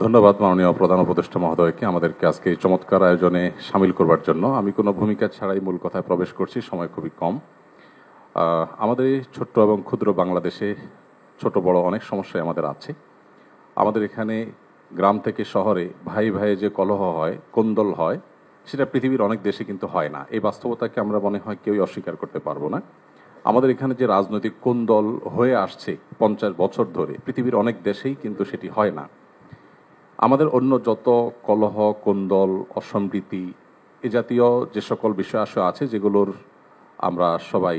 ধন্যবাদ মাননীয় প্রধান উপদেষ্টা মহোদয়কে আমাদেরকে আজকে এই চমৎকার আয়োজনে সামিল করবার জন্য। আমি কোনো ভূমিকা ছাড়াই মূল কথায় প্রবেশ করছি, সময় খুবই কম। আমাদের এই ছোট্ট এবং ক্ষুদ্র বাংলাদেশে ছোট বড় অনেক সমস্যাই আমাদের আছে। আমাদের এখানে গ্রাম থেকে শহরে ভাই ভাইয়ে যে কলহ হয়, কোন্দল হয়, সেটা পৃথিবীর অনেক দেশে কিন্তু হয় না। এই বাস্তবতাকে আমরা মনে হয় কেউই অস্বীকার করতে পারবো না। আমাদের এখানে যে রাজনৈতিক কোন্দল হয়ে আসছে 50 বছর ধরে, পৃথিবীর অনেক দেশেই কিন্তু সেটি হয় না। আমাদের অন্য যত কলহ, কোন্দল, অসম্প্রীতি এ জাতীয় যে সকল বিষয় আছে যেগুলোর আমরা সবাই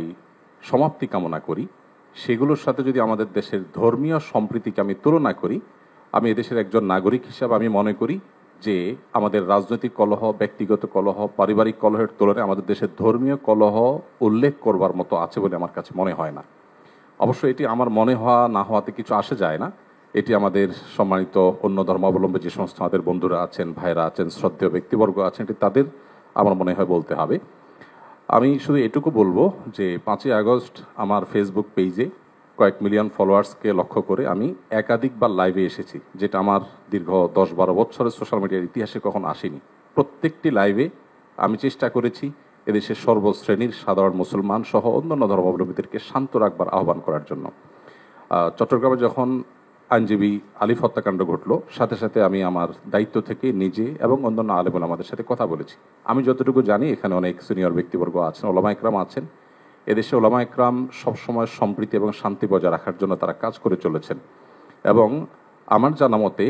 সমাপ্তি কামনা করি, সেগুলোর সাথে যদি আমাদের দেশের ধর্মীয় সম্প্রীতিকে আমি তুলনা করি, আমি এদেশের একজন নাগরিক হিসাবে আমি মনে করি যে আমাদের রাজনৈতিক কলহ, ব্যক্তিগত কলহ, পারিবারিক কলহের তুলনায় আমাদের দেশের ধর্মীয় কলহ উল্লেখ করবার মতো আছে বলে আমার কাছে মনে হয় না। অবশ্য এটি আমার মনে হওয়া না হওয়াতে কিছু আসে যায় না। এটি আমাদের সম্মানিত অন্য ধর্মাবলম্বী যে সমস্ত আমাদের বন্ধুরা আছেন, ভাইরা আছেন, শ্রদ্ধেয় ব্যক্তিবর্গ আছেন, এটি তাদের আমার মনে হয় বলতে হবে। আমি শুধু এটুকু বলবো যে 5ই আগস্ট আমার ফেসবুক পেজে কয়েক মিলিয়ন ফলোয়ার্সকে লক্ষ্য করে আমি একাধিকবার লাইভে এসেছি, যেটা আমার দীর্ঘ 10-12 বছরের সোশ্যাল মিডিয়ার ইতিহাসে কখনো আসেনি। প্রত্যেকটি লাইভে আমি চেষ্টা করেছি এদেশের সর্বশ্রেণীর সাধারণ মুসলমান সহ অন্যান্য ধর্মাবলম্বীদেরকে শান্ত রাখবার আহ্বান করার জন্য। চট্টগ্রামে যখন আইনজীবী আলিফ হত্যাকাণ্ড ঘটলো, সাথে সাথে আমি আমার দায়িত্ব থেকে নিজে এবং অন্যান্য আলেম ওলামাদের সাথে কথা বলেছি। আমি যতটুকু জানি এখানে অনেক সিনিয়র ব্যক্তিবর্গ আছেন, ওলামা একরাম আছেন। এদেশে ওলামা একরাম সবসময় সম্প্রীতি এবং শান্তি বজায় রাখার জন্য তারা কাজ করে চলেছেন। এবং আমার জানা মতে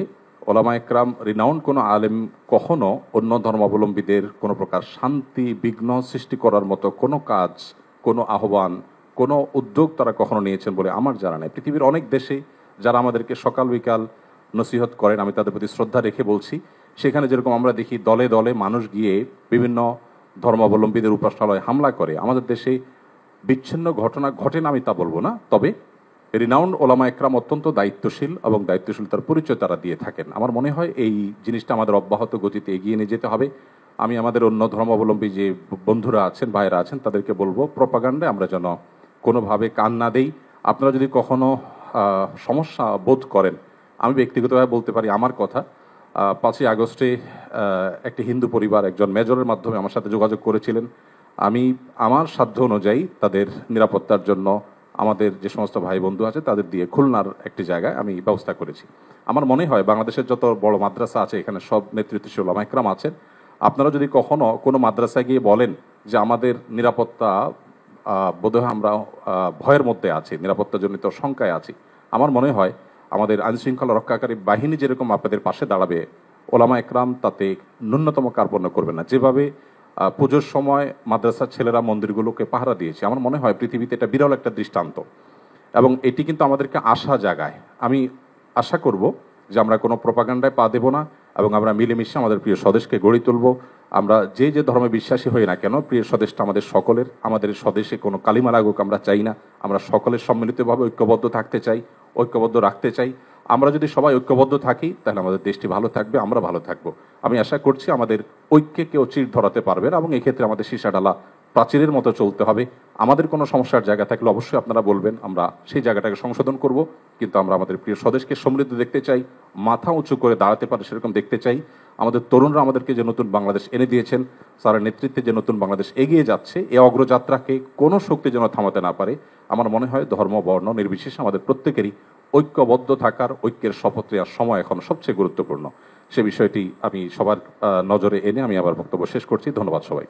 ওলামা একরাম রিনাউন্ড কোনো আলেম কখনো অন্য ধর্মাবলম্বীদের কোনো প্রকার শান্তি বিঘ্ন সৃষ্টি করার মতো কোনো কাজ, কোনো আহ্বান, কোনো উদ্যোগ তারা কখনো নিয়েছেন বলে আমার জানা নেই। পৃথিবীর অনেক দেশে যারা আমাদেরকে সকাল বিকাল নসিহত করেন, আমি তাদের প্রতি শ্রদ্ধা রেখে বলছি, সেখানে যেরকম আমরা দেখি দলে দলে মানুষ গিয়ে বিভিন্ন ধর্মাবলম্বীদের উপাসনালয়ে হামলা করে, আমাদের দেশে বিচ্ছিন্ন ঘটনা ঘটে না আমি তা বলবো না, তবে রিনাউন্ড ওলামা একরাম অত্যন্ত দায়িত্বশীল এবং দায়িত্বশীলতার পরিচয় তারা দিয়ে থাকেন। আমার মনে হয় এই জিনিসটা আমাদের অব্যাহত গতিতে এগিয়ে নিয়ে যেতে হবে। আমি আমাদের অন্য ধর্মাবলম্বী যে বন্ধুরা আছেন, ভাইয়েরা আছেন, তাদেরকে বলবো প্রপাগান্ডায় আমরা যেন কোনোভাবে কান না দেই। আপনারা যদি কখনো সমস্যা বোধ করেন, আমি ব্যক্তিগতভাবে বলতে পারি আমার কথা, 5ই আগস্টে একটি হিন্দু পরিবার একজন মেজরের মাধ্যমে আমার সাথে যোগাযোগ করেছিলেন। আমি আমার সাধ্য অনুযায়ী তাদের নিরাপত্তার জন্য আমাদের যে সমস্ত ভাই বন্ধু আছে তাদের দিয়ে খুলনার একটি জায়গায় আমি ব্যবস্থা করেছি। আমার মনে হয় বাংলাদেশের যত বড় মাদ্রাসা আছে এখানে সব নেতৃত্বশীল ওলামা একরাম আছেন। আপনারা যদি কখনো কোনো মাদ্রাসায় গিয়ে বলেন যে আমাদের নিরাপত্তা বোধহয় আমরা ভয়ের মধ্যে আছি, নিরাপত্তাজনিত শঙ্কায় আছি, আমার মনে হয় আমাদের আইনশৃঙ্খলা রক্ষাকারী বাহিনী যেরকম আপনাদের পাশে দাঁড়াবে, ওলামা একরাম তাতে ন্যূনতম কার্পণ্য করবে না। যেভাবে পুজোর সময় মাদ্রাসার ছেলেরা মন্দিরগুলোকে পাহারা দিয়েছে, আমার মনে হয় পৃথিবীতে এটা বিরল একটা দৃষ্টান্ত এবং এটি কিন্তু আমাদেরকে আশা জাগায়। আমি আশা করব যে আমরা কোনো প্রপাগান্ডায় পা দেব না এবং আমরা মিলেমিশে আমাদের প্রিয় স্বদেশকে গড়ে তুলব। আমরা যে যে ধর্মে বিশ্বাসী হই না কেন, প্রিয় স্বদেশটা আমাদের সকলের। আমাদের স্বদেশে কোনো কালিমা লাগুক আমরা চাই না। আমরা সকলের সম্মিলিতভাবে ঐক্যবদ্ধ থাকতে চাই, ঐক্যবদ্ধ রাখতে চাই। আমরা যদি সবাই ঐক্যবদ্ধ থাকি তাহলে আমাদের দেশটি ভালো থাকবে, আমরা ভালো থাকবো। আমি আশা করছি আমাদের ঐক্যে কেউ চির ধরাতে পারবে না এবং এক্ষেত্রে আমাদের সীসাডালা প্রাচীরের মতো চলতে হবে। আমাদের কোনো সমস্যার জায়গা থাকলে অবশ্যই আপনারা বলবেন, আমরা সেই জায়গাটাকে সংশোধন করব। কিন্তু আমরা আমাদের প্রিয় স্বদেশকে সমৃদ্ধ দেখতে চাই, মাথা উঁচু করে দাঁড়াতে পারে সেরকম দেখতে চাই। আমাদের তরুণরা আমাদেরকে যে নতুন বাংলাদেশ এনে দিয়েছেন, স্যারের নেতৃত্বে যে নতুন বাংলাদেশ এগিয়ে যাচ্ছে, এই অগ্রযাত্রাকে কোনো শক্তি যেন থামাতে না পারে। আমার মনে হয় ধর্ম বর্ণ নির্বিশেষে আমাদের প্রত্যেকেরই ঐক্যবদ্ধ থাকার, ঐক্যের শপথ নেওয়ার সময় এখন সবচেয়ে গুরুত্বপূর্ণ। সে বিষয়টি আমি সবার নজরে এনে আমি আবার বক্তব্য শেষ করছি। ধন্যবাদ সবাই।